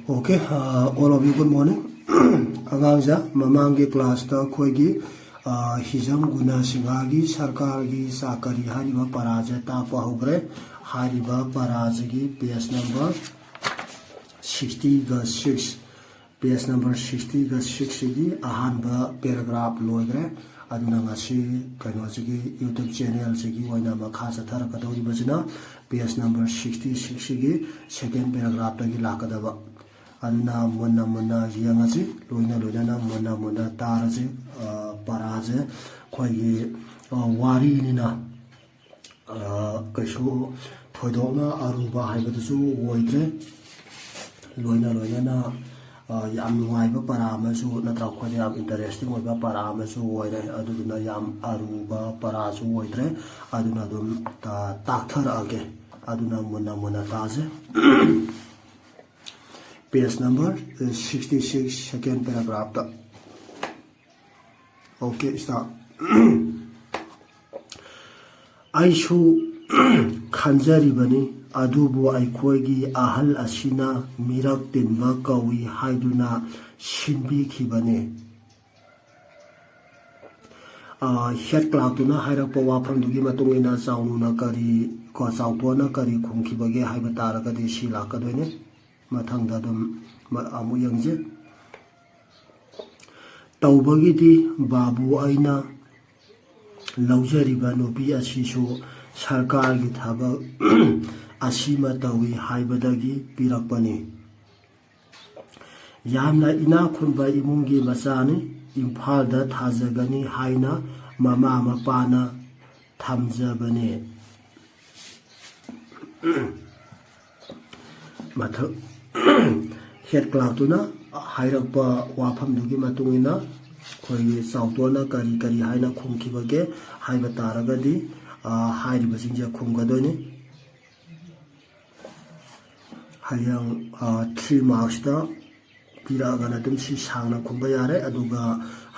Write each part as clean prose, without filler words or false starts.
Okay, all of you, good morning. Angangja, mamangi class ta khoigi hizam guna singagi sarkargi sakari hariba paraja ta pahugre hariba parajagi page number 60 ga 6 page number 60 ga 6 gi ahanba paragraph loigre aduna ngasi kainojigi YouTube channel sigi waina makha sathara kadori bajina page number 66 gi second paragraph tagi lakadaba aduna mona yangasi loina na mona taraje paraje khoi wari nina kaishu thoidona aruba haibadasu woidre loina na yam nuaiba para amasu natra khoi yam interesting oiba para amasu woire aduna yam aruba para su woidre aduna dum takthar age aduna mona taje page number 66 second paragraph ta. Okay, start. Aishu khanjari bani adubu aikhoigi ahal asina mirak tinba kawi haiduna shinbi khibane head cloud tuna hairapa wafram dugi matung ina saununa kari ko sautona kari khungkhibage haiba taragadi sila kadoine mathangda dum amu yangje tawbagidi babu aina laujariba nupi asisu sarkargi thabak asima tawi haibadagi pirakpani yamna ina khunba imungi masani imphal thajagani haina mama mapana thamjabane mathak head cloud tuna hairapa wafam dugi matungina khoi sautona kari haina khumkhibage haiba taragadi hairiba singja khumgadoni hayang 3 marks ta piragana dum si sangna khumba yare aduga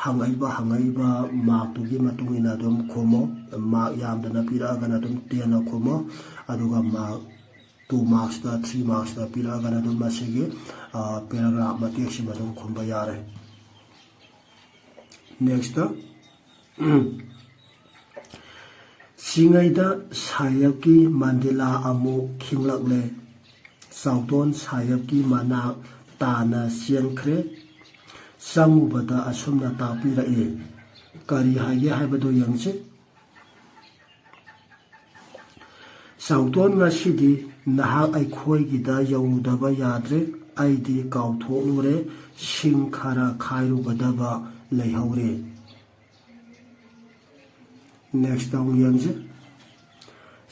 hangaiba mark dugi matungina dum khomo mark yamdana piragana dum 10 na khomo aduga mark 2 marks ta 3 marks ta piragana dum masigi paragraph matek si madum khumba yare next singaida sayaki mandela amu khinglakle sauton sayaki mana tana siangkhre samubada asumna tapira e kari haye haibado yangse sauton ngasidi nahak aikhoigi da yaudaba yadre aidi kauthonure singkhara khairugadaba leihaure next down yangje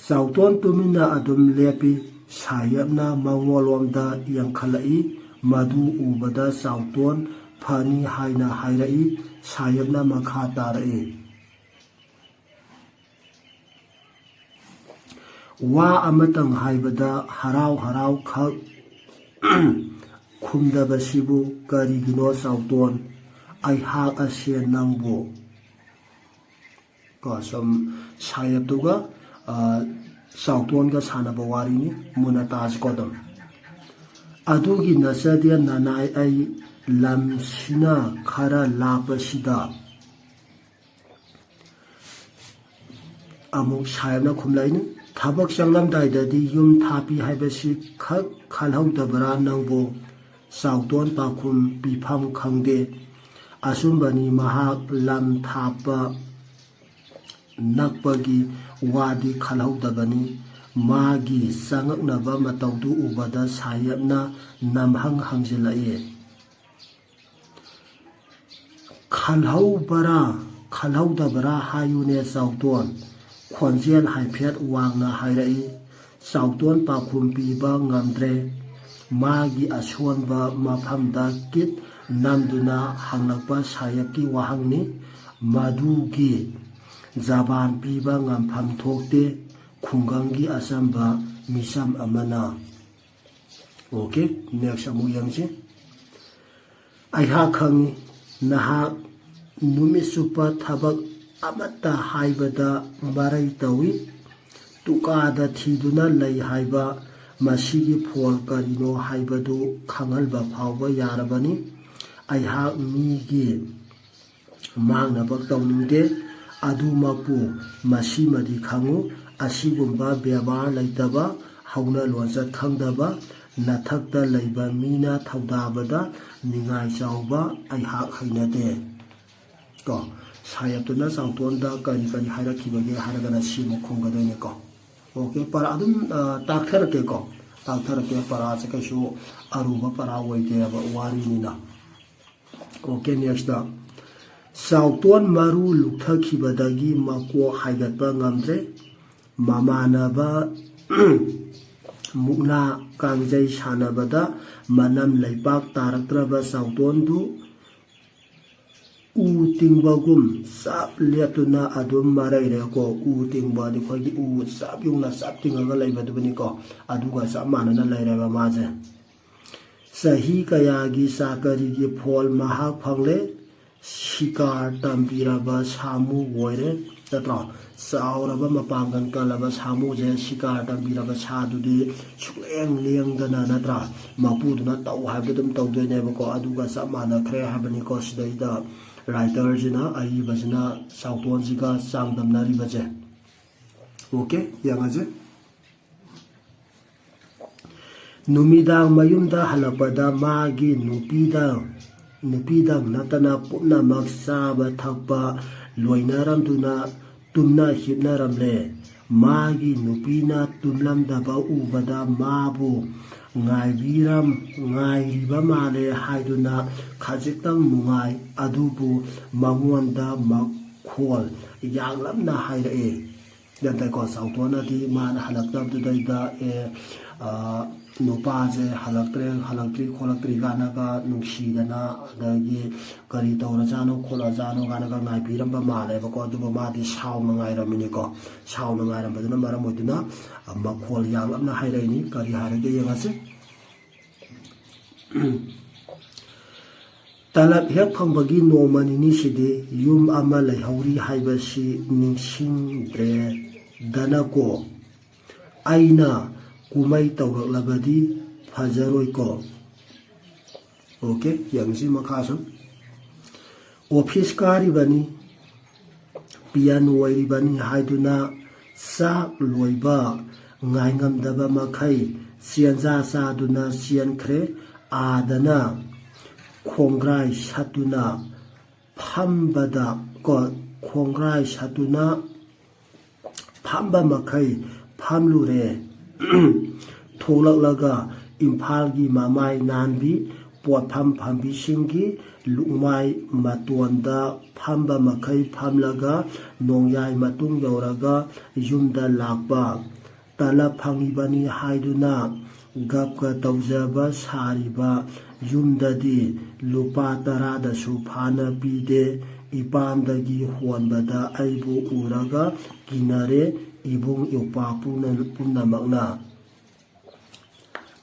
sauton tumina adum lepi sayapna mangolomda yangkhalai madu ubada sauton phani haina hairai sayapna makha tarai wa amatang haibada harau khak khumdabasibu karigino sauton ai hak ase nangbo ko som sayaptuga sauton ga sanaba warini munataj kodam adugi nasadia nanai ai lamsina khara lapasida amuk sayapna khumlaini thabak changlamdai dadi yum thapi haibasi khak khalhaudabara nangbo sauton pakhum pifam khangde asumbani mahak lam thapa nakpagi wadi khalhaudabani magi sangaknaba mataudu ubada sayapna namhang hangjilai khalhaudabara hayune sauton khonjel haiphet wangna hairai sauton pakhum piba ngamdre magi asonba mafamda kit namduna hanglakpa sayaki wahangni madugi zaban piba ngampham thokte khungangi asamba misam amana okay next amu yangse aiha khangi naha numisupa thabak amata haibada marai tawi tukada thiduna lei haiba ꯃꯁꯤꯒꯤ phone ꯀꯔꯤꯅꯣ ꯍꯥꯏꯕꯗꯨ ꯈꯪꯍꯟꯕ ꯐꯥꯎꯕ ꯌꯥꯔꯕꯅꯤ꯫ ꯑꯩꯍꯥꯛ ꯃꯤꯒꯤ ꯃꯥꯡꯅꯕ ꯇꯧꯅꯤꯡꯗꯦ, ꯑꯗꯨꯃꯛꯄꯨ ꯃꯁꯤꯃꯗꯤ ꯈꯪꯉꯨ, ꯑꯁꯤꯒꯨꯝꯕ ꯕꯦꯕꯥꯔ ꯂꯩꯇꯕ, ꯍꯧꯅ ꯂꯣꯟꯆꯠ ꯈꯪꯗꯕ, ꯅꯊꯛꯇ ꯂꯩꯕ ꯃꯤꯅ ꯊꯧꯗꯥꯕꯗ ꯅꯤꯡꯉꯥꯏ ꯆꯥꯎꯕ ꯑꯩꯍꯥꯛ ꯍꯩꯅꯗꯦ꯫ ꯀꯣ ꯁꯥꯍꯦꯕꯇꯨꯅ ꯆꯥꯎꯇꯣꯟꯗ ꯀꯔꯤ ꯀꯔꯤ ꯍꯥꯏꯔꯛꯈꯤꯕꯒꯦ ꯍꯥꯏꯔꯒꯅ ꯁꯤꯃꯨꯛ ꯈꯨꯝꯒꯗꯣꯏꯅꯦꯀꯣ꯫ ꯑꯣꯀꯦ, ꯄꯔꯥ ꯑꯗꯨꯝ ꯇꯥꯛꯊꯔꯛꯀꯦꯀꯣ, ꯇꯥꯛꯊꯔꯛꯀꯦ꯫ ꯄꯔꯥꯁꯦ ꯀꯩꯁꯨ ꯑꯔꯨꯕ ꯄꯔꯥ ꯑꯣꯏꯗꯦꯕ, ꯋꯥꯔꯤꯅꯤꯅ꯫ ꯑꯣꯀꯦ, ꯅꯦꯛꯁꯇ ꯆꯥꯎꯇꯣꯟ ꯃꯔꯨ ꯂꯨꯞꯊꯈꯤꯕꯗꯒꯤ ꯃꯀꯣꯛ ꯍꯥꯏꯒꯠꯄ ꯉꯝꯗ꯭ꯔꯦ꯫ ꯃꯃꯥꯟꯅꯕ ꯃꯨꯛꯅꯥ ꯀꯥꯡꯖꯩ ꯁꯥꯟꯅꯕꯗ ꯃꯅꯝ ꯂꯩꯄꯥꯛ ꯇꯥꯔꯛꯇ꯭ꯔꯕ ꯆꯥꯎꯇꯣꯟꯗꯨ ꯎ ꯇꯤꯡꯕꯒꯨꯝ ꯆꯞ ꯂꯦꯞꯇꯨꯅ ꯑꯗꯨꯝ ꯃꯔꯩꯔꯦꯀꯣ꯫ ꯎ ꯇꯤꯡꯕꯗꯤ ꯑꯩꯈꯣꯏꯒꯤ ꯎ ꯆꯞ ꯌꯨꯡꯅ ꯆꯞ ꯇꯤꯡꯉꯒ ꯂꯩꯕꯗꯨꯕꯅꯤꯀꯣ, ꯑꯗꯨꯒ ꯆꯞ ꯃꯥꯟꯅꯅ ꯂꯩꯔꯦꯕ ꯃꯥꯁꯦ꯫ ꯆꯍꯤ ꯀꯌꯥꯒꯤ ꯆꯥꯀꯔꯤꯒꯤ ꯐꯣꯜ ꯃꯍꯥꯛ ꯐꯪꯂꯦ, ꯁꯤꯀꯥꯔ ꯇꯝꯕꯤꯔꯕ ꯁꯥꯃꯨ ꯑꯣꯏꯔꯦ, ꯅꯠꯇ꯭ꯔꯣ? ꯆꯥꯎꯔꯕ ꯃꯄꯥꯡꯒꯜ ꯀꯜꯂꯕ ꯁꯥꯃꯨꯁꯦ ꯁꯤꯀꯥꯔ ꯇꯝꯕꯤꯔꯕ ꯁꯥꯗꯨꯗꯤ ꯁꯨꯛꯂꯦꯡ ꯂꯦꯡꯗꯅ, ꯅꯠꯇ꯭ꯔꯥ, ꯃꯄꯨꯗꯨꯅ ꯇꯧ ꯍꯥꯏꯕꯗꯨ ꯑꯗꯨꯝ ꯇꯧꯗꯣꯏꯅꯦꯕꯀꯣ, ꯑꯗꯨꯒ ꯆꯞ ꯃꯥꯟꯅꯈ꯭ꯔꯦ ꯍꯥꯏꯕꯅꯤꯀꯣ ꯁꯤꯗꯩꯗ ꯔꯥꯏꯇꯔꯁꯤꯅ, ꯑꯏꯕꯁꯤꯅ ꯆꯥꯎꯇꯣꯟꯁꯤꯒ ꯆꯥꯡꯗꯝꯅꯔꯤꯕꯁꯦ꯫ ꯑꯣꯀꯦ, ꯌꯦꯡꯉꯁꯦ꯫ ꯅꯨꯃꯤꯗꯥꯡ ꯃꯌꯨꯝꯗ ꯍꯜꯂꯛꯄꯗ ꯃꯥꯒꯤ ꯅꯨꯄꯤꯗꯪ ꯅꯠꯇꯅ ꯄꯨꯝꯅꯃꯛ ꯆꯥꯕ ꯊꯛꯄ ꯂꯣꯏꯅꯔꯝꯗꯨꯅ ꯇꯨꯝꯅ ꯍꯤꯞꯅꯔꯝꯂꯦ꯫ ꯃꯥꯒꯤ ꯅꯨꯄꯤꯅ ꯇꯨꯝꯂꯝꯗꯕ ꯎꯕꯗ ꯃꯥꯕꯨ ꯉꯥꯏꯔꯤꯕ ꯃꯥꯜꯂꯦ ꯍꯥꯏꯗꯨꯅ ꯈꯖꯤꯛꯇꯪ ꯅꯨꯡꯉꯥꯏ, ꯑꯗꯨꯕꯨ ꯃꯉꯣꯟꯗ ꯃꯈꯣꯜ ꯌꯥꯡꯂꯞꯅ ꯍꯥꯏꯔꯛꯑꯦ꯫ ꯅꯠꯇꯦꯀꯣ, ꯆꯥꯎꯇꯣꯟꯅꯗꯤ ꯃꯥꯅ ꯍꯜꯂꯛꯇꯕꯗꯨꯗꯩꯗ ꯅꯨꯄꯥꯁꯦ ꯍꯜꯂꯛꯇ꯭ꯔꯤ ꯈꯣꯠꯂꯛꯇ꯭ꯔꯤ ꯀꯥꯟꯅꯒ ꯅꯨꯡꯁꯤꯗꯅ, ꯑꯗꯒꯤ ꯀꯔꯤ ꯇꯧꯔꯖꯥꯅꯣ ꯈꯣꯠꯂꯖꯥꯅꯣ ꯀꯥꯟꯅꯒ ꯉꯥꯏꯕꯤꯔꯝꯕ ꯃꯥꯜꯂꯦꯕꯀꯣ, ꯑꯗꯨꯕꯨ ꯃꯥꯗꯤ ꯁꯥꯎꯅ ꯉꯥꯏꯔꯝꯃꯤꯅꯤꯀꯣ꯫ ꯁꯥꯎꯅ ꯉꯥꯏꯔꯝꯕꯗꯨꯅ ꯃꯔꯝ ꯑꯣꯏꯗꯨꯅ ꯃꯈꯣꯜ ꯌꯥꯡꯂꯞꯅ ꯍꯥꯏꯔꯛꯏꯅꯤ꯫ ꯀꯔꯤ ꯍꯥꯏꯔꯒꯦ ꯌꯦꯡꯉꯁꯤ꯫ ꯇꯂꯞ ꯍꯦꯛ ꯐꯪꯕꯒꯤ ꯅꯣꯡꯃ ꯅꯤꯅꯤꯁꯤꯗꯤ ꯌꯨꯝ ꯑꯃ ꯂꯩꯍꯧꯔꯤ ꯍꯥꯏꯕꯁꯤ ꯅꯤꯡꯁꯤꯡꯗ꯭ꯔꯦꯗꯅꯀꯣ꯫ ꯑꯩꯅ ꯀꯨꯝꯍꯩ ꯇꯧꯔꯛꯂꯕꯗꯤ ꯐꯖꯔꯣꯏꯀꯣ꯫ ꯑꯣꯀꯦ, ꯌꯦꯡꯁꯤ ꯃꯈꯥ ꯁꯨꯝ꯫ ꯑꯣꯐꯤꯁ ꯀꯥꯔꯤꯕꯅꯤ, ꯄꯤꯌꯟ ꯑꯣꯏꯔꯤꯕꯅꯤ ꯍꯥꯏꯗꯨꯅ ꯆꯥꯛ ꯂꯣꯏꯕ ꯉꯥꯏꯉꯝꯗꯕ ꯃꯈꯩ ꯆꯦꯟꯖꯥ ꯆꯥꯗꯨꯅ ꯆꯦꯟꯈ꯭ꯔꯦ꯫ ꯑꯥꯗꯅ ꯈꯣꯡꯒ꯭ꯔꯥꯏ ꯁꯠꯇꯨꯅ ꯐꯝꯕ ꯃꯈꯩ ꯐꯝꯂꯨꯔꯦ꯫ ꯊꯣꯛꯂꯛꯂꯒ ꯏꯝꯐꯥꯜꯒꯤ ꯃꯃꯥꯏ ꯅꯥꯟꯕꯤ ꯄꯣꯠꯐꯝ ꯐꯝꯕꯤꯁꯤꯡꯒꯤ ꯂꯨꯛꯃꯥꯏ ꯃꯇꯣꯟꯗ ꯐꯝꯕ ꯃꯈꯩ ꯐꯝꯂꯒ ꯅꯣꯡꯌꯥꯏ ꯃꯇꯨꯡ ꯌꯧꯔꯒ ꯌꯨꯝꯗ ꯂꯥꯛꯄ꯫ ꯇꯂꯞ ꯐꯪꯉꯤꯕꯅꯤ ꯍꯥꯏꯗꯨꯅ ꯒꯞꯀ ꯇꯧꯖꯕ ꯁꯥꯔꯤꯕ ꯌꯨꯝꯗꯗꯤ ꯂꯨꯄꯥ 10ꯗꯁꯨ ꯐꯥꯅ ꯄꯤꯗꯦ꯫ ꯏꯄꯥꯝꯗꯒꯤ ꯍꯣꯟꯕꯗ ꯑꯩꯕꯨ ꯎꯔꯒ ꯀꯤꯅꯔꯦ ꯏꯕꯨꯡ ꯏꯧꯄ꯭ꯋꯥ ꯄꯨꯝꯅꯃꯛꯅ꯫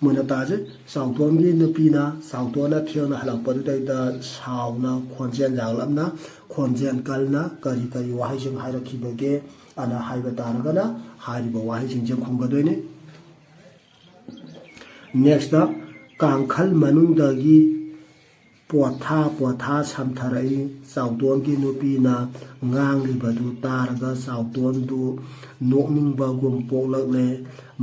ꯃꯨꯟꯅ ꯇꯥꯁꯦ꯫ ꯆꯥꯎꯇꯣꯟꯒꯤ ꯅꯨꯄꯤꯅ ꯆꯥꯎꯇꯣꯟꯅ ꯊꯦꯡꯅ ꯍꯜꯂꯛꯄꯗꯨꯗꯩꯗ ꯁꯥꯎꯅ, ꯈꯣꯟꯖꯦꯜ ꯌꯥꯡꯂꯞꯅ, ꯈꯣꯟꯖꯦꯜ ꯀꯜꯅ ꯀꯔꯤ ꯀꯔꯤ ꯋꯥꯍꯩꯁꯤꯡ ꯍꯥꯏꯔꯛꯈꯤꯕꯒꯦ ꯑꯅ ꯍꯥꯏꯕ ꯇꯥꯔꯒꯅ ꯍꯥꯏꯔꯤꯕ ꯋꯥꯍꯩꯁꯤꯡꯁꯦ ꯈꯨꯝꯒꯗꯣꯏꯅꯤ꯫ ꯅꯦꯛꯁꯇ ꯀꯥꯡꯈꯜ ꯃꯅꯨꯡꯗꯒꯤ ꯄꯣꯊꯥ ꯁꯝꯊꯔꯛꯏ꯫ ꯆꯥꯎꯇꯣꯟꯒꯤ ꯅꯨꯄꯤꯅ ꯉꯥꯡꯂꯤꯕꯗꯨ ꯇꯥꯔꯒ ꯆꯥꯎꯇꯣꯟꯗꯨ ꯅꯣꯛꯅꯤꯡꯕꯒꯨꯝ ꯄꯣꯛꯂꯛꯂꯦ꯫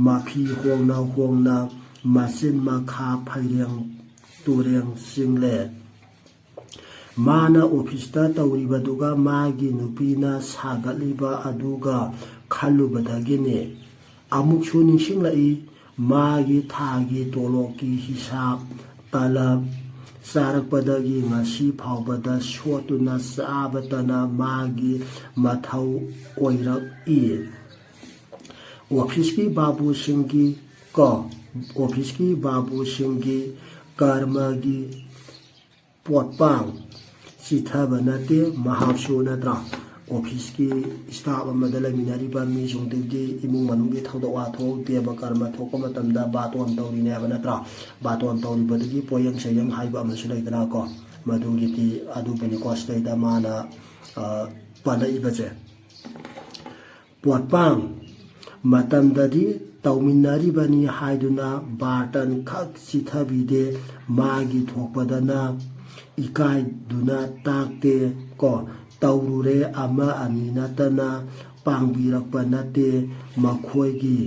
ꯃꯐꯤ ꯍꯣꯡꯅ ꯃꯆꯤꯟ ꯃꯈꯥ ꯐꯩꯔꯦꯡ ꯇꯨꯔꯦꯡ ꯆꯤꯡꯂꯦ꯫ ꯃꯥꯅ ꯑꯣꯐꯤꯁꯇ ꯇꯧꯔꯤꯕꯗꯨꯒ ꯃꯥꯒꯤ ꯅꯨꯄꯤꯅ ꯁꯥꯒꯠꯂꯤꯕ ꯑꯗꯨꯒ ꯈꯜꯂꯨꯕꯗꯒꯤꯅꯤ꯫ ꯑꯃꯨꯛꯁꯨ ꯅꯤꯡꯁꯤꯡꯂꯛꯏ ꯃꯥꯒꯤ ꯊꯥꯒꯤ ꯇꯣꯂꯣꯞꯀꯤ ꯍꯤꯁꯥꯞ꯫ ꯇꯂꯞ ꯆꯥꯔꯛꯄꯗꯒꯤ ꯉꯁꯤ ꯐꯥꯎꯕꯗ ꯁꯣꯠꯇꯨꯅ ꯆꯥꯕꯇꯅ ꯃꯥꯒꯤ ꯃꯊꯧ ꯑꯣꯏꯔꯛꯏ꯫ ꯑꯣꯐꯤꯁꯀꯤ ꯕꯥꯕꯨꯁꯤꯡꯒꯤ ꯀꯔꯃꯒꯤ ꯄꯣꯠꯄꯥꯡ ꯆꯤꯊꯕ ꯅꯠꯇꯦ ꯃꯍꯥꯛꯁꯨ, ꯅꯠꯇ꯭ꯔꯥ? ꯑꯣꯐꯤꯁꯀꯤ ꯏꯁꯇꯥꯐ ꯑꯃꯗ ꯂꯩꯃꯤꯟꯅꯔꯤꯕ ꯃꯤꯁꯤꯡꯗꯨꯒꯤ ꯏꯃꯨꯡ ꯃꯅꯨꯡꯒꯤ ꯊꯧꯗꯣꯛ ꯋꯥꯊꯣꯛ ꯗꯦꯕ ꯀꯔꯃ ꯊꯣꯛꯄ ꯃꯇꯝꯗ ꯕꯥꯇꯣꯟ ꯇꯧꯔꯤꯅꯦꯕ, ꯅꯠꯇ꯭ꯔꯥ? ꯕꯥꯇꯣꯟ ꯇꯧꯔꯤꯕꯗꯨꯒꯤ ꯄꯣꯌꯦꯡ ꯆꯌꯦꯡ ꯍꯥꯏꯕ ꯑꯃꯁꯨ ꯂꯩꯗꯅꯀꯣ, ꯃꯗꯨꯒꯤꯗꯤ ꯑꯗꯨꯕꯨꯅꯤꯀꯣ ꯁꯤꯗꯩꯗ ꯃꯥꯅ ꯄꯜꯂꯛꯏꯕꯁꯦ꯫ ꯄꯣꯠꯄꯥꯡ ꯃꯇꯝꯗꯗꯤ tauminaribani haiduna bartan khak chithabide magi thokpadana ikai duna takte ko taurure ama ani natana pangbirakpa nate makhoigi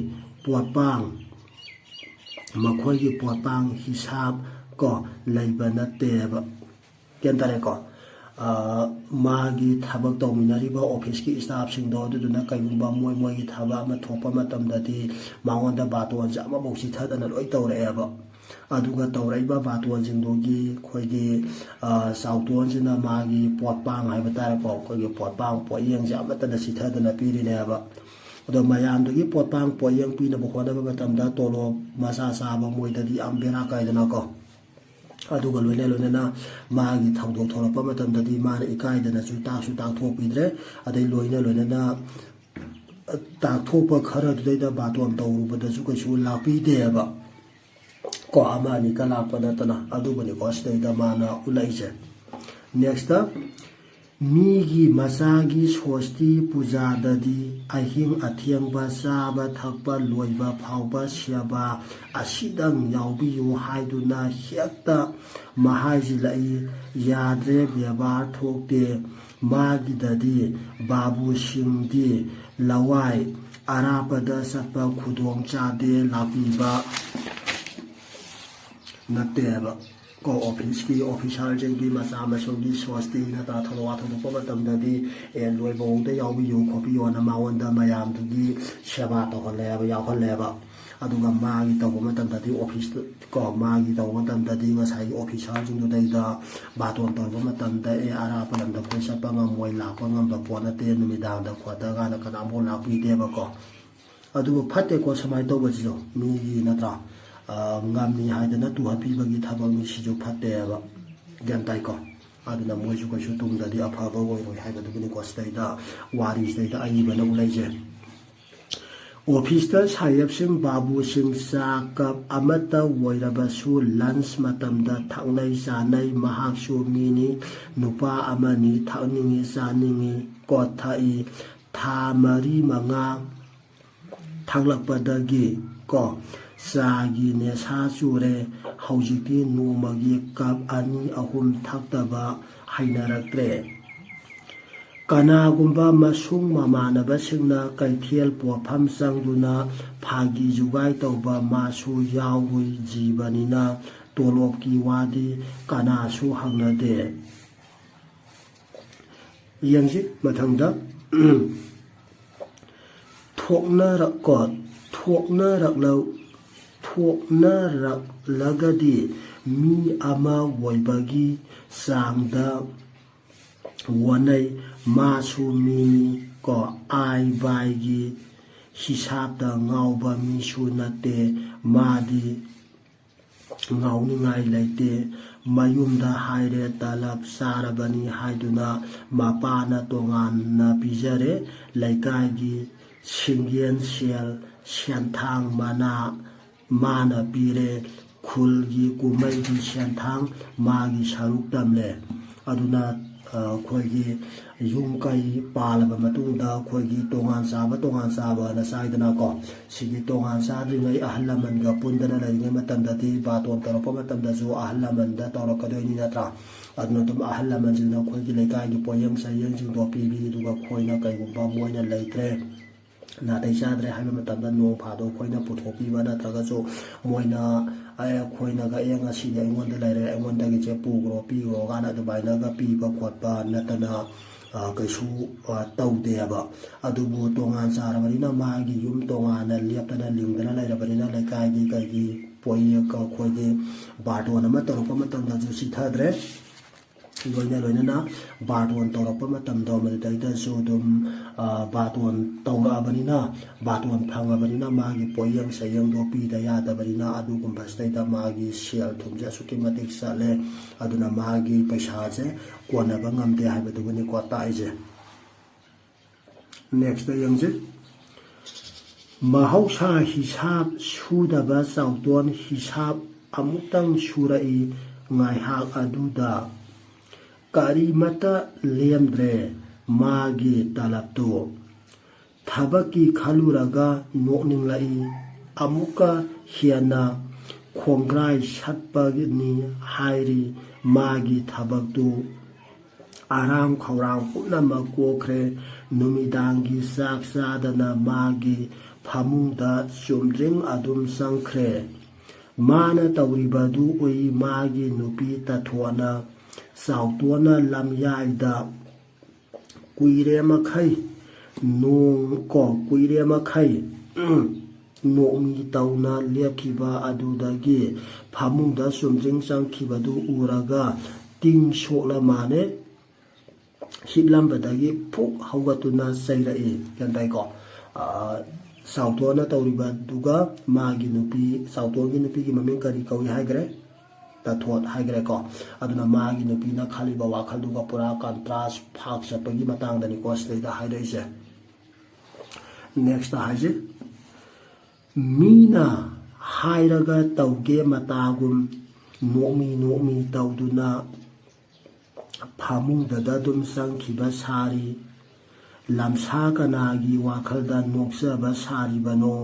potpang hisab ko leiba nateba kentare ko magi thabak tauminariba office ki staff sing do duna kaigumba moi gi thaba ma thopa matamdadi mangonda baton jama boksi thadana loi tawreeba aduga tawreiba baton jingdogi khoigi sauton jina magi potpang haiba tara ko khoigi potpang poyeng jama tana sithadana pirineba odo mayamdagi potpang poyeng pina bokhona ba matamda tolo masa saba moidadi ambera kaidana ko aduga loina magi thawdok thorapa matamdadi mana ikaidana su tak thopidre adai loina na tak thopa khara dudaida baton tawrubada su kaisu lapideba ko amani kala panatana adubani ko staida mana ulaise next migi masagi sosti puja dadi ahing athiangba saba thakpa loiba phauba siaba asidang yaubiyu haiduna hekta mahajilai yadre byabar thokte magi dadi babu singdi lawai arapada satpa khudong chade lapiba nateba ko office ki official jengi masa masogi swasti na ta thalwa thopa matamdadi loibo de yaubiyu khopi ona mawanda mayam dugi seba to haleba yaw haleba aduga magi tawba matamdadi office ko magi tawba matamdadi ngasai official jingdu daida baton tawba matamda ara palamda khoisa pangam moi la pangam ba pona te numidang da khwada ga na kana mo la pi deba ko aduga phatte ko samai tawba jijo migi natra ngamni haidana tu happy bagi thabang mi sijo phateba gantai ko aduna moju ko shutung dadi aphaba goi roi haibadu ni ko staida wari staida ai bana ulaije office ta sayap sing babu sing sakap amata woiraba su lunch matamda thangnai sanai mahak su mini nupa amani thangningi saningi ko thai thamari manga thanglakpadagi ko sagi ne sa chure haujiki nomagi kap ani ahum thaktaba hainaraktre kanagumba masung mamanaba singna kaithiel popham sangduna phagi jugai tawba masu yawui jibanina tolop ki wadi kana su hangnade yangji mathangda thokna lagadi mi ama woibagi sangda wanai masu mini ko ai baigi hisabda ngauba mi su nate madi ngauni ngai laite mayumda haire talab sarabani haiduna mapana tongan na pijare laikagi singyen sel sianthang mana pire khulgi kumai gi sianthang magi saruk tamle aduna khoigi yum kai palaba matungda khoigi tongan saba na saidana ko sigi tongan sadri ngai ahlaman ga pundana lai ngai matamdati baton toropa matamda zu ahlaman da torokadoi ni natra aduna tum ahlaman jina khoigi lekai gi poyam sayang jing do pibi duga khoina kai gumba moina leitre na dai sadre haima matamda no phado khoina puthopi bana traga so moina aya khoina ga enga sidi aingonda laire aingonda gi che pugro pi ro gana du baina ga pi ba khotba natana kaisu tawdeba adubu tongan sarabarina magi yum tongana leptana lingdana lairabarina laikai gi kai gi poye ka khoige badona ma toropa matamda ju sithadre loina na baton toropa matamda madai su dum baton tawrabanina baton phangabanina magi poyang sayang do pi da yadabarina adugum bastaida magi sel thumja suki matik sale aduna magi paisa je kona bangamde haibaduguni ko taije next yangje mahausa hisab sudaba sauton hisab amutang surai ngai hak aduda karimata lemdre magi talapto thabaki khaluraga nokning lai amuka hiana khongrai satpagni hairi magi thabaktu aram khauram punamak kokre numidangi sak sadana magi phamungda chumdring adum sangkhre mana tauribadu oi magi nupi tathona sautuana lamyaida kuire makhai nong ko kuire makhai nomi tauna lepkiba adudagi phamungda chumdring sangkhibadu uraga ting sokla mane hitlambadagi phuk haugatuna sairai yantai ko sautuana tauriba duga magi nupi sautuangi nupi gi maming kari kawi haigre tathot haigre ko aduna magi nupi na khaliba wakhal duga pura contrast phak sapagi matang dani ko sleida hairaise next haije mina hairaga tauge matagum nomi tauduna phamungda dum sangkhiba sari lamsa kanagi wakhalda noksaba sari bano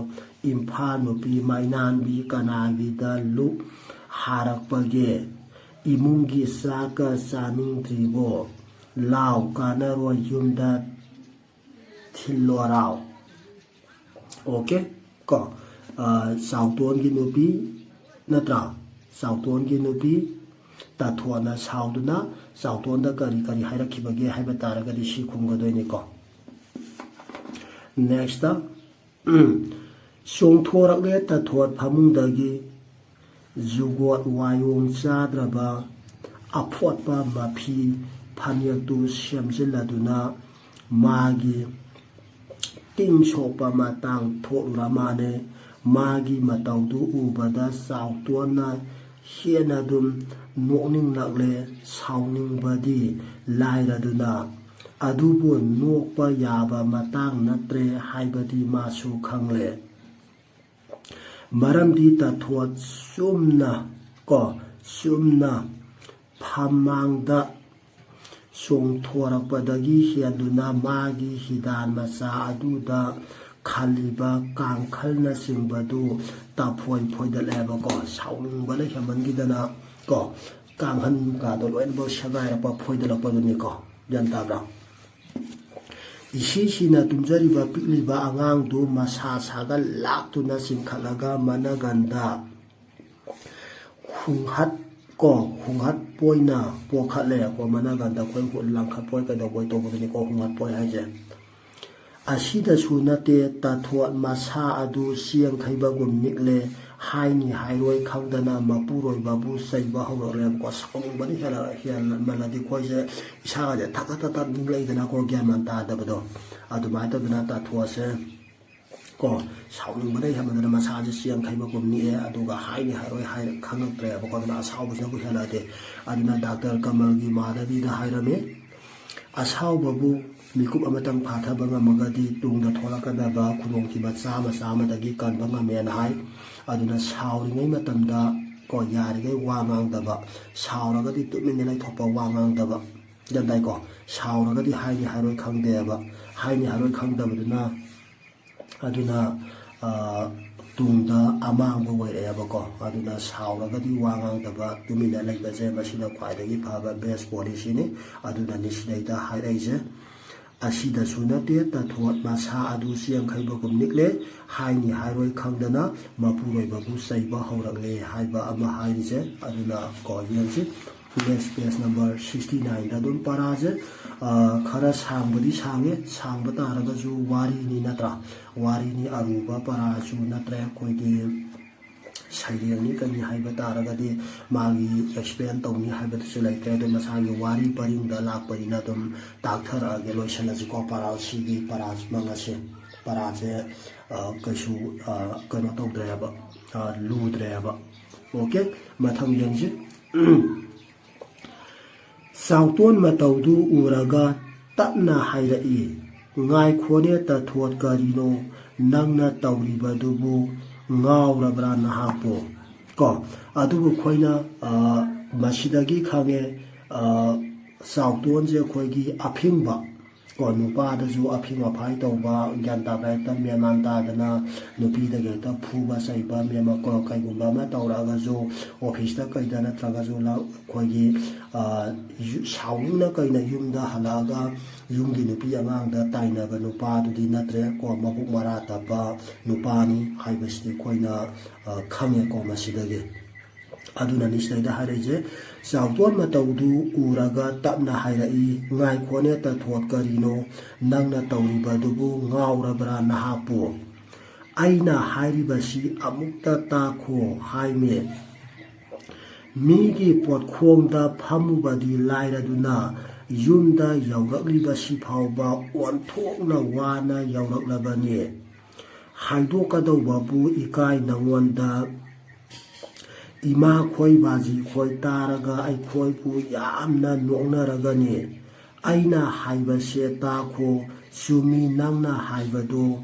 imphal nupi mainanbi kanagi da lu harakpage imungi saka saning tribo law kanaro yumda thillorao okay ko sauton gi nupi natra sauton gi nupi tathona sauduna sauton da kari hairakibage haiba taragadi si khumgadoini ko next song thorakle tathot phamungdagi jugot wayong chadraba aphotpa mafi phanyak semjiladuna magi ting sopa matang thoramane magi mataudu ubada sautuana hienadum nokning nakle sauning badi lairaduna adubu nokpa yaba matang natre haibadi masu khangle maramdi tathot sumna phamangda song thorakpadagi hianduna magi hidan macha aduda khaliba kangkhalna singbadu taphoi phoidaleba ko sauningbala hemangidana ko kanghan ka do loinbo shagai pa phoidalapa duni ko jantabra isisina tumjariba pikliba angang du masa saga laktuna simkhalaga managanda hunghat poina pokhale ko managanda koi ko langkhat poi ka do boi to buni ko hunghat poi haje asida sunate tathot masa adu siang khaiba gum nikle haini hairoi khangdana mapuroi babu saiba hawre ko sauning bani hela maladi khoje isaga je thakata ningleidana ko gyaman ta dabado adumai ta dana tathose ko sauning bani hamadana masa je siang khaiba gum ni aduga haini hairoi hai khangatre ko dana asaubu sna ko hela de aduna doctor kamalgi madadi da hairame asau babu mikup amatang phatha banga magadi tungda tholakadaba khudongkiba chama dagi kanbanga men hai aduna sauringai matamda ko yarigai wangangdaba sauragadi tuminne lai thopa wangangdaba jandai ko sauragadi haini haroi khangdeba haini haroi khangdabaduna aduna tungda amangba waireba ko aduna sauragadi wangangdaba tuminne lai baje masina khwaidagi phaba best policy ni aduna nisdaida haireise asida sunate tathot masa adu siang khaiba kum nikle haini hairoi khangdana mapuroi babu saiba haurakle haiba ama hairije aduna ko yensi next page number 69 da dum paraje khara sangbadi sange sangba taraga ju wari ni natra wari ni aruba parachu natra koigi sairiyani kani haiba taragadi magi explain tawni haiba tu laite do masagi wari paring da lak parina dum takthar age loisana ji ko paral sigi paraj mangase paraje kasu kana tawdreba ludreba okay matham yangji sauton mataudu uraga tapna hairai ngai khone ta thot karino nangna tawribadubu ngaurabra nahapo ko adubu khoina masidagi khange sauton je khoigi aphingba ko nupadaju aphi maphai tawba gyan tabra ta myanman ta dana nupi da ge ta phuba saiba mema ko kai gumba ma tawra ga jo office ta kai dana traga jo la khogi shawing na kai na yumda halaga yumgi nupi amang da taina ba nupa du di natre ko mabuk mara ta ba nupani haibasti koina khange ko masidage aduna nistai da hareje sauton mataudu uraga tapna hairai ngai khone ta thot karino nangna tawriba dubu ngaurabra nahapo aina hairibasi amukta ta kho haime migi pot khongda phamubadi lairaduna yumda yauraklibasi phauba onthokna wana yauraklabani haidokadauba bu ikai nangwanda ima khoi baji khoi taraga ai khoi pu yamna noknaragani aina haiba se ta kho sumi nangna haibado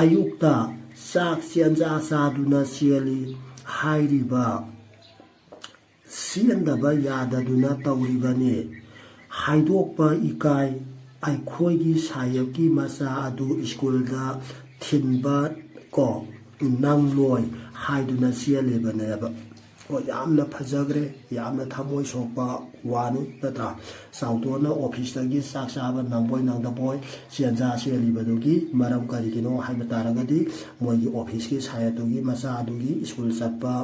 ayukta sak sianja saduna siali hairiba siandaba yadaduna tawribani haidokpa ikai ai khoigi sayaki masa adu school da thinba ko nangloi haiduna sialebaneba ko yamna phajagre yamna thamoi sokpa wani natra sautona office tagi saksaba nangboy nangdaboy sianja sialibadugi maram karigino haiba taragadi moigi office ki sayatugi masa adugi school satpa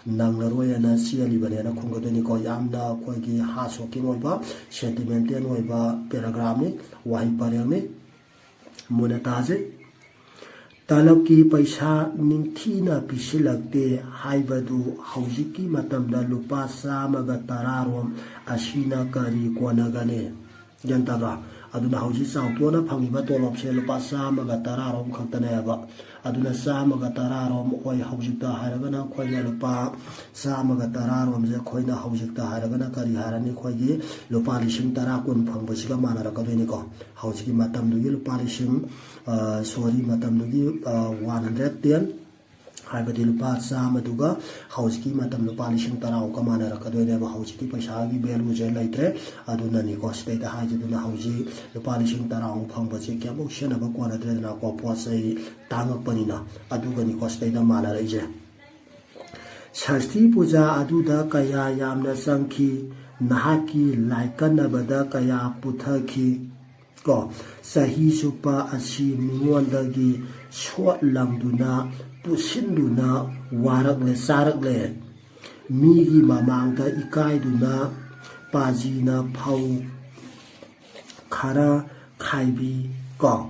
nanglaroyana sialibanena khungodoni ko yamna koigi hasokin oiba sentimental oiba paragraph ni wahi pareng ni monetaje talab ki paisa ningthina pisilakte haibadu haujiki matamda lupa samaga tararom asina kari konagane jantara aduna hauji sautona phangiba tolop se lupa samaga tararom khaktaneba aduna samaga tararom khoi haujikta haragana khoi lupa samaga tararom je khoina haujikta haragana kari harani khoigi lupa lising tara kun phangbasiga manarakadoini ko haujiki matamdugi lupa lising sorry matamdugi 110 haibadi lupa samaduga haujiki matam lupa lising tarau ka manarakadoine ba haujiki paisa gi belu je laitre aduna ni ko state da hajiduna hauji lupa lising tarau phangbaje kyamuk shena ba kwana dre na ko posai tangak panina aduga ni ko state da manaraije Shashti puja aduda kaya yamna sangki nahaki laikanabada kaya puthaki ko sahi supa asi mingwandagi swat lamduna pusinduna warakle sarakle migi mamangda ikaiduna pajina phau khara khaibi ko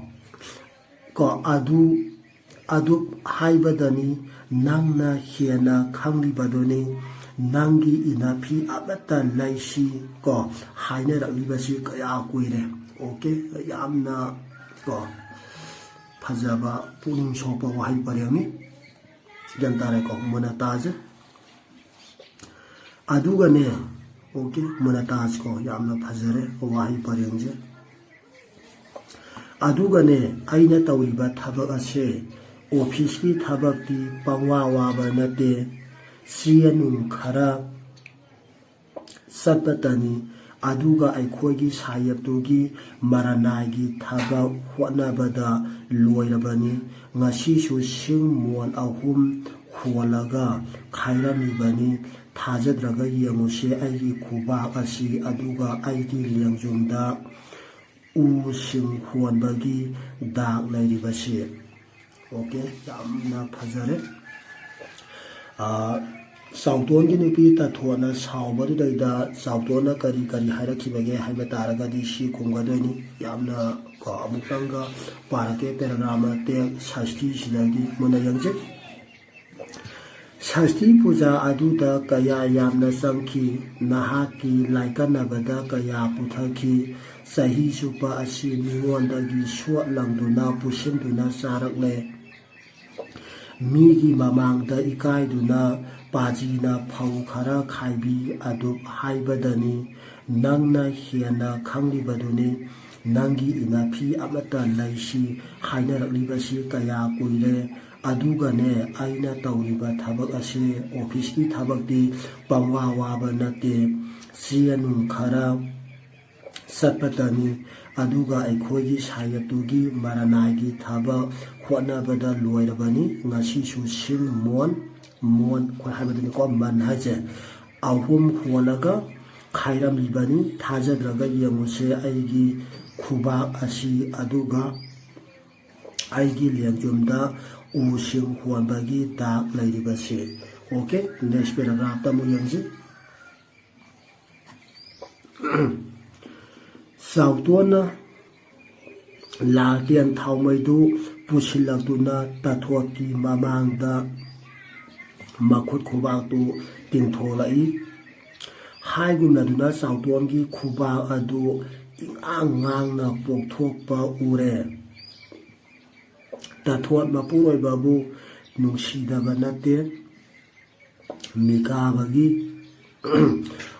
adu haibadani nangna hiena khanglibadoni nangi inapi abata laisi ko haine raklibasi kaya kuire okay yamna ko phajaba puning sopa wahi paremi jantare ko monataj aduga ne okay monataj ko yamna phajare wahi paremje aduga ne aina tawriba thabak ase office ki thabak ti pangwa waba nate sianum khara satpatani aduga aikhoigi sayaptugi maranagi thaba hotnabada loirabani ngasi su singmon ahum kholaga khairamibani thajadraga yemuse aigi khuba asi aduga aigi lengjumda u sing khonbagi dak lairibasi okay yamna phajare sauton gi nupi ta thona saubadu daida sautona kari kari hairakibage haiba taragadi si khungadoni yamna ko amutanga parake paragrama te shashti sidagi mona yangje shashti puja aduda kaya yamna sangki nahaki laikanabada kaya puthaki sahi supa asi mingwandagi swat langduna pusinduna sarakle migi mamangda ikaiduna pajina phau khara khaibi adu haibadani nangna hiena khanglibaduni nangi inapi amata laisi hainaraklibasi kaya kuire aduga ne aina tawriba thabak ase office ki thabak di pangwa waba nate sianum khara satpatani aduga aikhoigi sayatugi maranaigi thaba khotnabada loirabani ngasi su sing mon khoi habadani ko man haje ahum kholaga khairam libani thajadraga yamuse aigi khuba asi aduga aigi lengjumda using khonbagi dak lairibase. Okay, next paragraph ta mu yangji Sautona Lakian Taumaidu Pusilaguna Tatwaki Mamangda Makut Kubatu Tintolai Haigumaduna Sautongi Kuba Adu Angangna Poktopa Ure Tatwat Mapuroi Babu Nushida Banate Mikabagi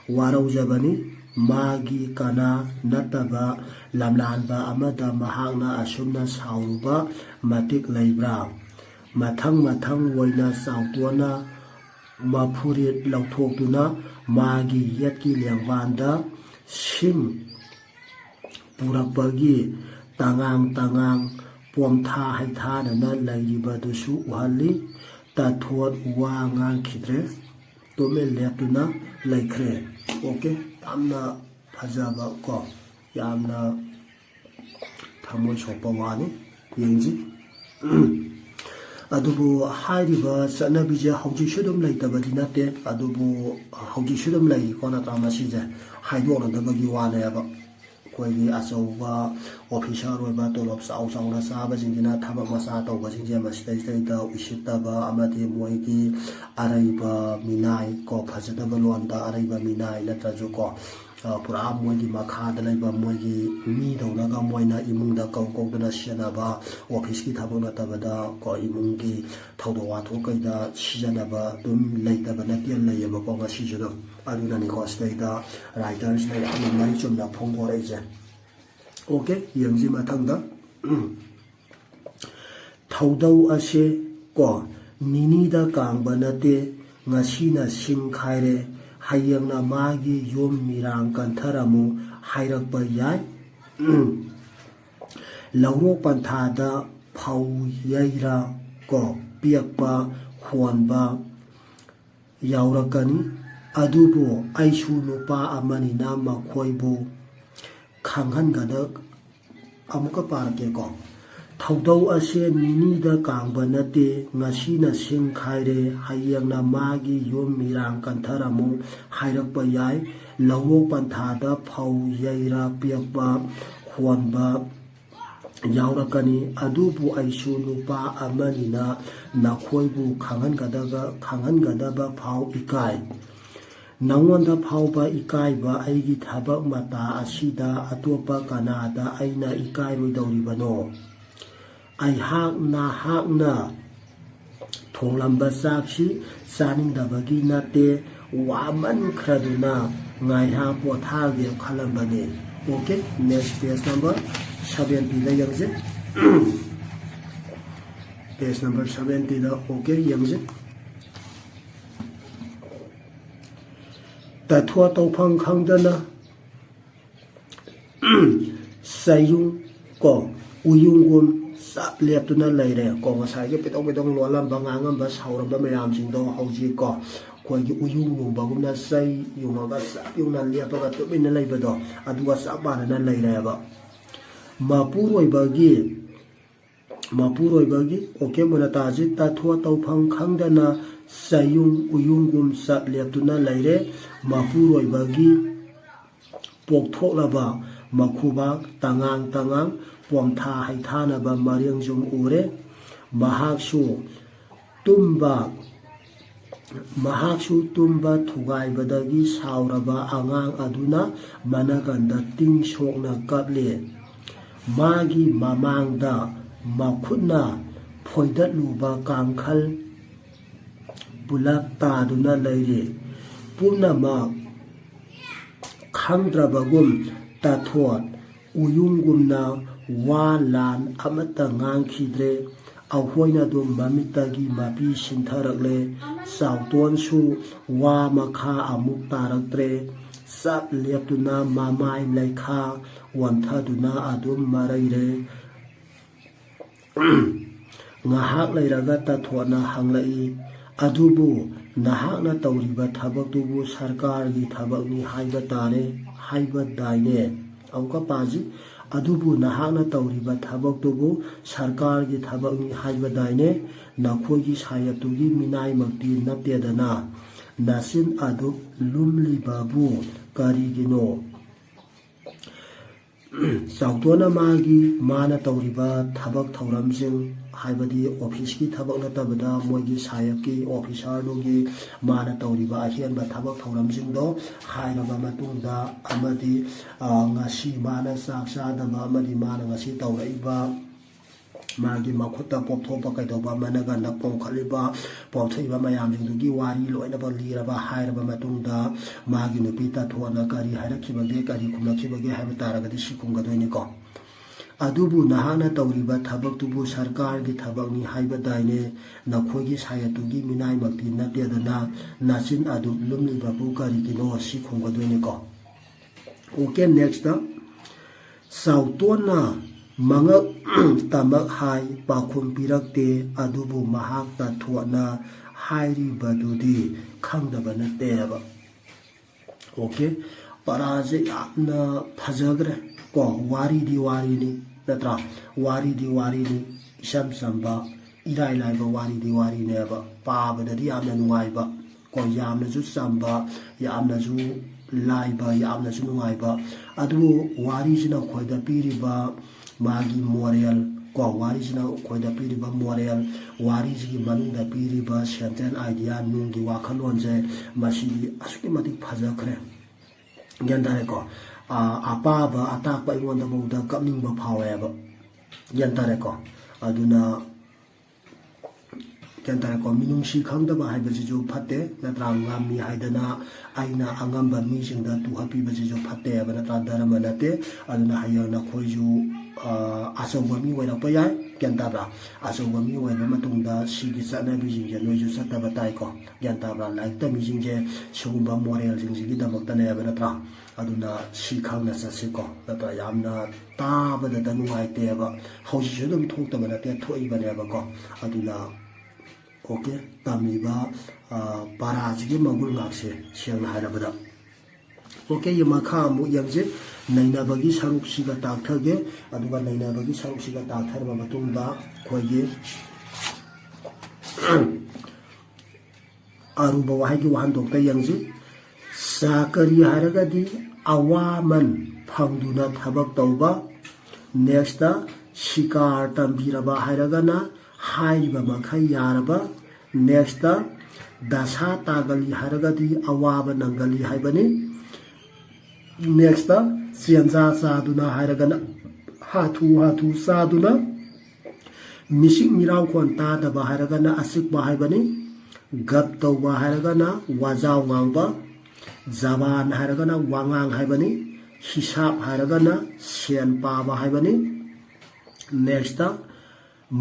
Waraujabani Magi kana nataba lamlanba amada mahangna asumna sauruba matik laibra mathang woina sautona mapurit lauthokduna magi yatki lengwanda sim purakbagi tangang pomtha haithana laibadusu uhali tathot wa ngang khidre tome leptuna laikre. Okay, yamna phajaba ko yamna thamoi sopa wani yengji adubu hairiba sanabije hauji shudum laitabadi nate adubu hauji shudum lai kona tamasije haidona dabagi wana yaba koigi asauba officer oiba tolop sauna saba jingina thabak masa tawba jingje mastai da usitaba amati moigi araiba minai ko phajadaba londa araiba minai natraju ko pura moigi makhada laiba moigi mi dawnaga moina imungda kaukokdana sianaba office ki thabak natabada ko imungi thawdo watho kaida sijanaba dum laitaba natian layaba ko ngasijudo adunani ko stai da writers na amai chumna phongore je. Okay, yangji mathangda thaudau ase ko nini da kangba nate ngasina sing khaire hayangna magi yom mirang kantharamu hairakpa yai laurok panthada phau yaira ko piakpa khonba yaurakani adubo aishu nupa amani na makhoibu khanghan amuka parke ko thaudau ase nini da kangba nate ngasina sing khaire hayangna magi yom mirang kantharamu hairakpa yai lawok panthada phau yaira piakpa khonba yaurakani adubu aishu nupa amani na nakhoibu khanghan gadaba phau ikai Nangonda phauba ikaiba aigi thabak mata asida atopa kanada aina ikai roidoribano ai hakna thonglamba sakshi saningdabagi nate waman khraduna ngai ha pothage khalambane. Okay, next page number 70 la yangje page number 70 la okay yangje Tathua tawphang khangdana sayung ko uyungum sap leptuna laire ko ngasai pitong lolam bangangam ba sauraba mayam singdo hauji ko koigi uyung bagumna sai yunga sap yungna lepaga tubina laibado aduga sabana na laire ba mapuroi bagi okay mona taji tathua tawphang khangdana sayung uyungum sap leptuna laire mapuroi bagi pokthoklaba makhuba tangang pomtha haithanaba mariangjum ure mahaksu tumba thugaibadagi sauraba angang aduna managanda tingsokna kaple magi mamangda makhutna phoidatluba kangkhal pulak taduna laire punamak khangdrabagum tathot uyungumna wa lan amata ngangkhidre ahoina dum mamitagi mapi sintharakle sauton su wa makha amuk taraktre sap leptuna mamai laikha wanthaduna adum maraire ngahak lairaga tathona hanglai adubu nahakna tawriba thabaktubu sarkargi thabakni haiba tare haiba daine amka paji adubu nahakna tawriba thabaktubu sarkargi thabakni haiba daine nakhogi sayatugi minai makti natedana nasin adu lumli babu karigino sautona magi mana tawriba thabak thauramsing haibadi office ki thabak natabada moigi sayapki officer nogi mana tawriba ahianba thabak thauramsing do hairaba matungda amadi ngasi mana saksa dama amadi mana ngasi tawraiba magi makhutta popthopa kaidoba managa na pongkhaliba popthaiba mayamjingdugi wari loinaba liraba hairaba matungda magi nupi ta thona kari hairakibage kari khumlakibage haiba taragadi sikhumgadoini ko adubu nahana tawriba thabaktubu sarkargi thabakni haiba daine nakhogi sayatugi minai makti natedana nasin adu lumli babu kari kino sikhumgadoini ko okay next sautona mangak tamak hai pakhum pirakte adubu mahak ta thuana hairi badudi khangdaba nateba okay paraje apna phajagre ko wari di ni natra wari ni isam samba irai lai ba wari ne ba pa badadi amna nuai ba ko yamna ju samba yamna ju lai ba yamna ju nuai ba adu wari jina khoida piri ba magi moral ko wari jina khoida piri ba moral wari ji manunda piri ba sentence idea nungi wakhalon je masi asuki matik phajakre gendare ko apa ba atak ba ingonda boda kapning ba phawe ba gendare ko aduna gendare ko minungsi khangda ba haiba ji jo phatte natra ngami haidana aina angamba mi jingda tu happy ba ji jo phatte ba natra dharma nate aduna hayana khoiju asawba mi waina pa yai gyanta bra asawba mi waina matungda sigi sana bi jingje noju satta batai ko gyanta bra like ta mi jingje sugumba moral jingji da makta ne ba natra aduna si khangna sa si ko natra yamna ta ba da nuai te ba hauji judum thokta ba nate thoi ba ne ba ko aduna okay tamiba parajigi magul ngakse siang hairabada okay yama kha mu yamje nainabagi saruk siga takthage aduga nainabagi saruk siga taktharba matungda khoige aruba wahigi wahan dokta yangji sakari haragadi awaman phangduna thabak tauba next shikar tambiraba hairagana hairiba makhai yaraba next dasa tagali haragadi awaba nangali haibani next sianza saduna hairagana hatu saduna misik mirau kon ta da ba hairagana asik ba haibani gap tau ba hairagana wajaw ngangba zaban hairagana wangang haibani hisab hairagana sian pa ba haibani next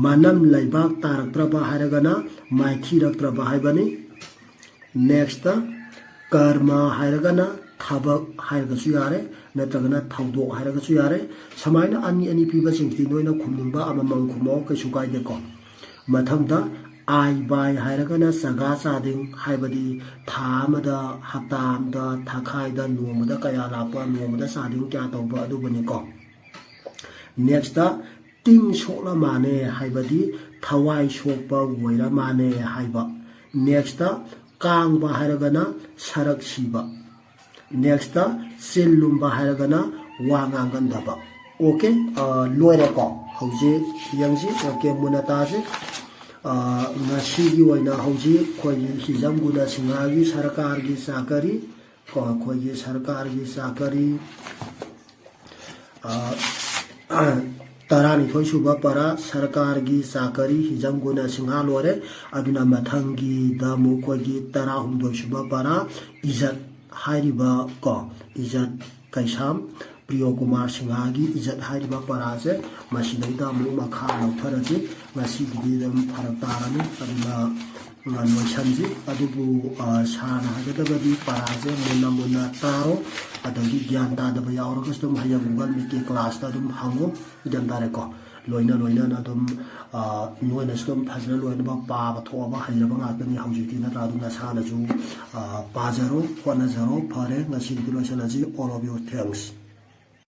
manam laibak taraktraba hairagana maikhiraktraba haibani next karma hairagana thabak hairagasu yare natragana thaudok hairagasu yare samaina ani piba singti noina khumningba amamang khumo kaisu kaide ko mathangda ai bai hairagana saga sading haibadi thamada haptamda thakai nomada kaya lapa nomada sading kya tawba adubani ko next ting sokla mane haibadi thawai sokpa woira mane haiba next kang ba hairagana sarak siba next silumba hairagana wangangandaba okay loire ko hauji yangji okay munataje ngasi waina hauji khoi hijam guna singagi sarkargi sakari ko khoi sarkargi sakari tarani thoi suba para sarkargi sakari hijam guna singha lore aduna mathangi damu khoi tara humdoi suba para izat hairiba ko izat kaisam Priyo Kumar Singhagi Ijat Hariba Parase Masidaida Mu Makha Lautharasi Ngasidi Farak Tarani Aduna Loisanji Adubu Sana Hagadabadi Parase Muna Taro Adagi Gyan Tadaba Yauragas Dum Hayagugal Miki Class Tadum Hango Jandareko Loina Nadum Nuanastum Pazal Loinaba Pava Toba Hayabang Agani Haujitina Raduna Sanaju Pazaro Juanazaro Pare Nasi Loisanaji all of your thanks.